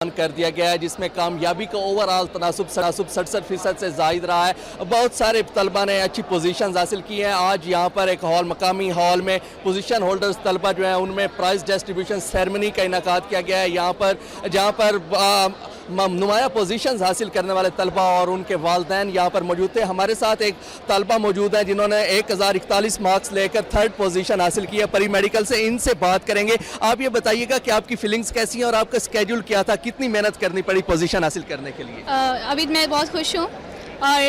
کر دیا گیا ہے، جس میں کامیابی کا اوورآل تناسب 67% سے زائد رہا ہے۔ بہت سارے طلبہ نے اچھی پوزیشنز حاصل کی ہیں۔ آج یہاں پر ایک مقامی ہال میں پوزیشن ہولڈرز طلبہ جو ہیں ان میں پرائز ڈسٹریبیوشن سیرمنی کا انعقاد کیا گیا ہے، جہاں پر نمایاں پوزیشنز حاصل کرنے والے طلبہ اور ان کے والدین یہاں پر موجود تھے۔ ہمارے ساتھ ایک طلبہ موجود ہیں جنہوں نے 1041 مارکس لے کر 3rd پوزیشن حاصل کی ہے پری میڈیکل سے۔ ان سے بات کریں گے۔ آپ یہ بتائیے گا کہ آپ کی فیلنگز کیسی ہیں اور آپ کا اسکیڈول کیا تھا، کتنی محنت کرنی پڑی پوزیشن حاصل کرنے کے لیے؟ ابھی میں بہت خوش ہوں اور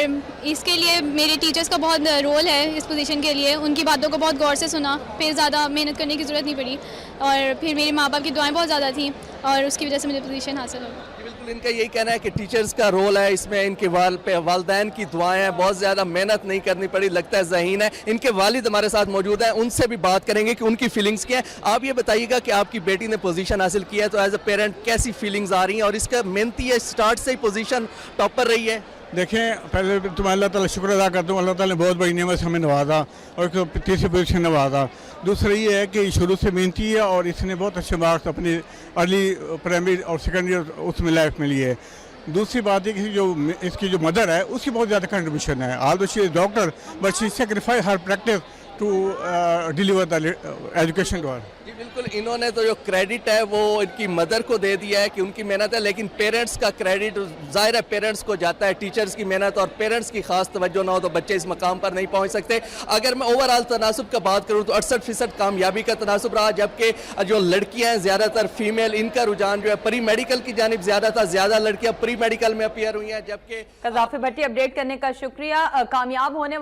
اس کے لیے میرے ٹیچرز کا بہت رول ہے اس پوزیشن کے لیے۔ ان کی باتوں کو بہت غور سے سنا، پھر زیادہ محنت کرنے کی ضرورت نہیں پڑی اور پھر میرے ماں باپ کی دعائیں بہت زیادہ تھیں اور اس کی وجہ سے مجھے پوزیشن حاصل ہو۔ بالکل، ان کا یہی کہنا ہے کہ ٹیچرز کا رول ہے اس میں، ان کے والدین کی دعائیں ہیں، بہت زیادہ محنت نہیں کرنی پڑی، لگتا ہے ذہین ہے۔ ان کے والد ہمارے ساتھ موجود ہیں، ان سے بھی بات کریں گے کہ ان کی فیلنگز کیا ہیں۔ آپ یہ بتائیے گا کہ آپ کی بیٹی نے پوزیشن حاصل کی ہے تو ایز اے پیرنٹ کیسی فیلنگز آ رہی ہیں اور اس کا محنتی ہے اسٹارٹ سے ہی پوزیشن ٹاپر رہی ہے؟ دیکھیں، پہلے تو میں اللہ تعالیٰ شکر ادا کرتا ہوں، اللہ تعالیٰ نے بہت بڑی نعمت سے ہمیں نوازا اور 3ری پوزیشن نوازا۔ دوسرا یہ ہے کہ شروع سے محنتی ہے اور اس نے بہت اچھے مارکس اپنی ارلی پرائمری اور سیکنڈری اس میں لائف میں لیے۔ دوسری بات یہ کہ اس کی جو مدر ہے اس کی بہت زیادہ کنٹریبیوشن ہے۔ Although she is doctor but she sacrifice her practice to deliver the education to her. جی بالکل، انہوں نے تو جو کریڈٹ ہے وہ ان کی مدر کو دے دیا ہے کہ ان کی محنت ہے، لیکن پیرنٹس کا کریڈٹ ظاہر ہے پیرنٹس کو جاتا ہے۔ ٹیچرز کی محنت اور پیرنٹس کی خاص توجہ نہ ہو تو بچے اس مقام پر نہیں پہنچ سکتے۔ اگر میں اوورآل تناسب کا بات کروں تو 68% کامیابی کا تناسب رہا، جبکہ جو لڑکیاں ہیں زیادہ تر فیمیل، ان کا رجحان جو ہے پری میڈیکل کی جانب زیادہ تھا، زیادہ لڑکیاں پری میڈیکل میں اپیئر ہوئی ہیں، جبکہ قذافی بھٹی اپڈیٹ کرنے کا شکریہ۔ کامیاب ہونے